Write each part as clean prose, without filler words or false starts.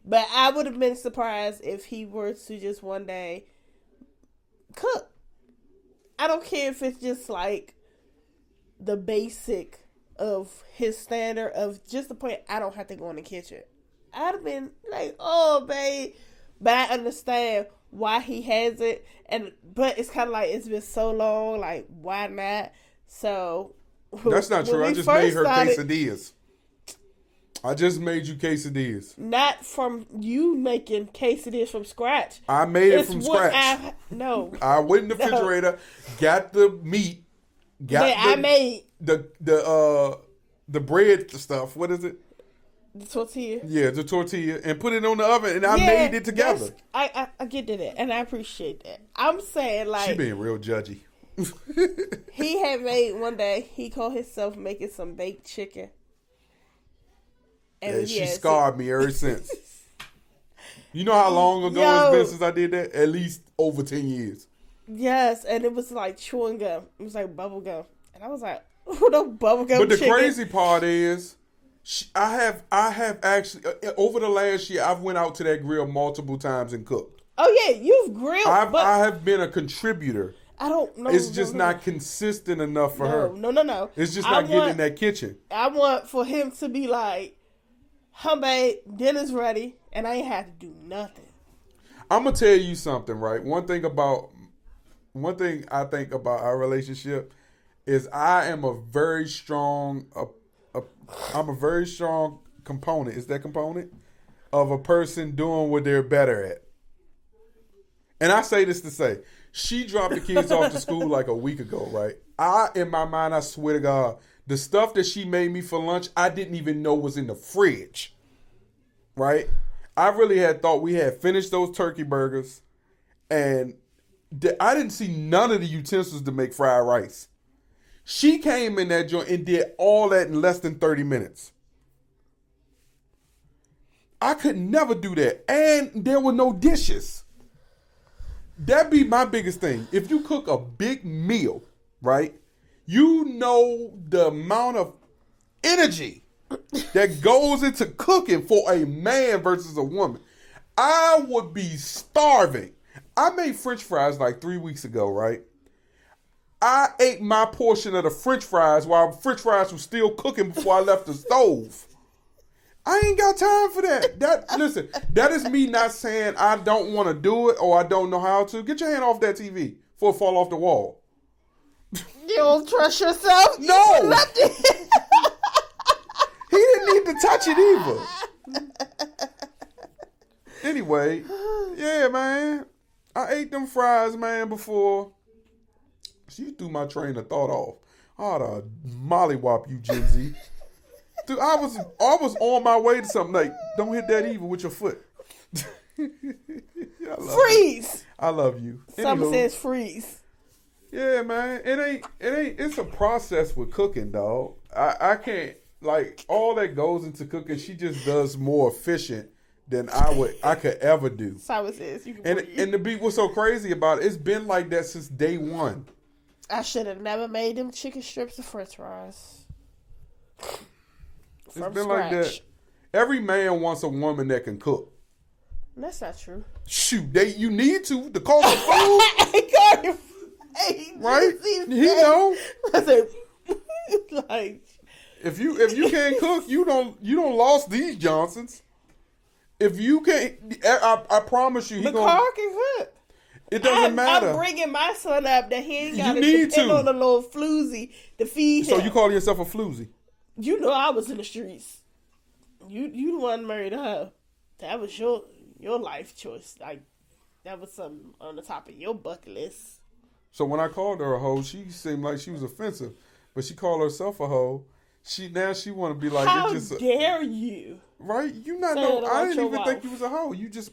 But I would have been surprised if he were to just one day cook. I don't care if it's just like the basic of his standard of just the point I don't have to go in the kitchen. I'd have been like, oh, babe. But I understand why he has it. But it's kind of like, it's been so long. Like, why not? So. That's not true. I just made her quesadillas. I just made you quesadillas. Not from you making quesadillas from scratch. I made it from scratch. No. I went in the refrigerator, got the meat, I made the bread stuff. What is it? The tortilla. Yeah, the tortilla, and put it on the oven, and I made it together. I get to that, and I appreciate that. I'm saying, like, she being real judgy. He had made one day. He called himself making some baked chicken. And she scarred me ever since. You know how long ago it's been since I did that? At least over 10 years. Yes, and it was like chewing gum. It was like bubble gum. And I was like, oh, no bubble gum. But the chicken. crazy part is, I have actually, over the last year, I've went out to that grill multiple times and cooked. Oh, yeah, you've grilled. I have been a contributor. I don't know. It's just not consistent enough for her. No. It's just not getting in that kitchen. I want for him to be like, babe, dinner's ready, and I ain't have to do nothing. I'm gonna tell you something, right? One thing I think about our relationship is I am a very strong, I'm a very strong component. Is that component of a person doing what they're better at? And I say this to say, she dropped the kids off to school like a week ago, right? In my mind, I swear to God, the stuff that she made me for lunch, I didn't even know was in the fridge, right? I really had thought we had finished those turkey burgers, and I didn't see none of the utensils to make fried rice. She came in that joint and did all that in less than 30 minutes. I could never do that. And there were no dishes. That'd be my biggest thing. If you cook a big meal, right, you know the amount of energy that goes into cooking for a man versus a woman. I would be starving. I made French fries like 3 weeks ago, right? I ate my portion of the French fries while French fries were still cooking before I left the stove. I ain't got time for that. Listen, that is me not saying I don't want to do it or I don't know how to. Get your hand off that TV before it fall off the wall. You don't trust yourself? No. He didn't need to touch it either. Anyway, yeah, man. I ate them fries, man, before. She threw my train of thought off. I ought to mollywop you, Gen Z. Dude, I was on my way to something like, don't hit that even with your foot. Freeze. I love you. Someone says freeze. Yeah, man. It ain't. It's a process with cooking, dog. I can't, like, all that goes into cooking. She just does more efficient than I could ever do. Someone says you can and to be what's so crazy about it, it's been like that since day one. I should have never made them chicken strips of French fries. It's been like that. Every man wants a woman that can cook. That's not true. Shoot, you need to. The cost of food. Right? He know. Like, if you can't cook, you don't lost these Johnsons. If you can't, I promise you, Carl can cook. It doesn't matter. I'm bringing my son up that he ain't got to depend on a little floozy to feed him. So you call yourself a floozy? You know I was in the streets. You the one married her. That was your life choice. Like, that was something on the top of your bucket list. So when I called her a hoe, she seemed like she was offensive. But she called herself a hoe. Now she want to be like, how dare you? Right? You not know. I didn't even think you was a hoe. You just.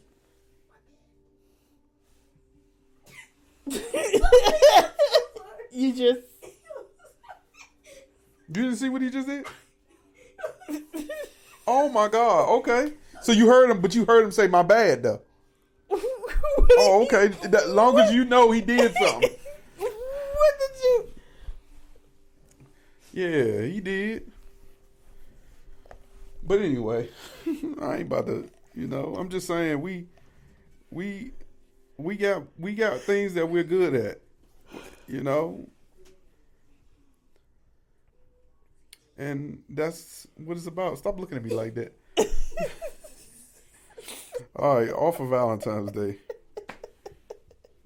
You just. You didn't see what he just did? Oh my God. Okay. So you heard him, but you heard him say my bad though. Oh, okay. As long as you know he did something. What did you? Yeah, he did. But anyway, I ain't about to. I'm just saying we got things that we're good at. And that's what it's about. Stop looking at me like that. All right, off of Valentine's Day.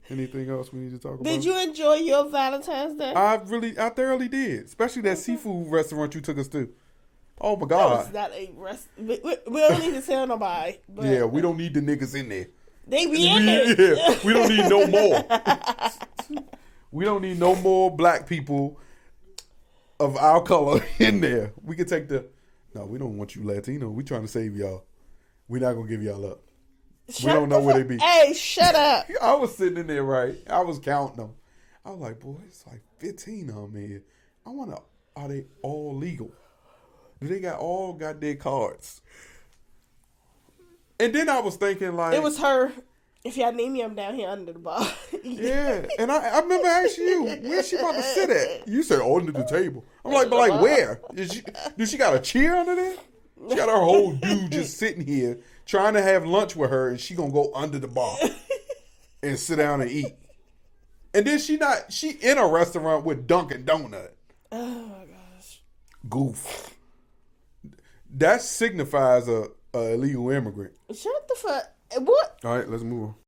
Anything else we need to talk about? Did you enjoy your Valentine's Day? I thoroughly did. Especially that seafood restaurant you took us to. Oh my That God. was not a rest. We don't need to tell nobody. But Yeah, we don't need the niggas in there. they be in there. Yeah, we don't need no more. We don't need no more black people of our color in there. We can take no, we don't want you Latino. We trying to save y'all. We're not going to give y'all up. We don't know where they be. Hey, shut up. I was sitting in there, right? I was counting them. I was like, boy, it's like 15 of them here. I want to, are they all legal? Do they got their cards? And then I was thinking like. It was her. If y'all need me, I'm down here under the bar. Yeah. And I remember asking you, where's she about to sit at? You said, under the table. I'm like, but like where? Do she got a chair under there? She got her whole dude just sitting here trying to have lunch with her, and she gonna go under the bar and sit down and eat. And then she in a restaurant with Dunkin' Donut. Oh my gosh. Goof. That signifies a illegal immigrant. Shut the fuck. What? All right, let's move on.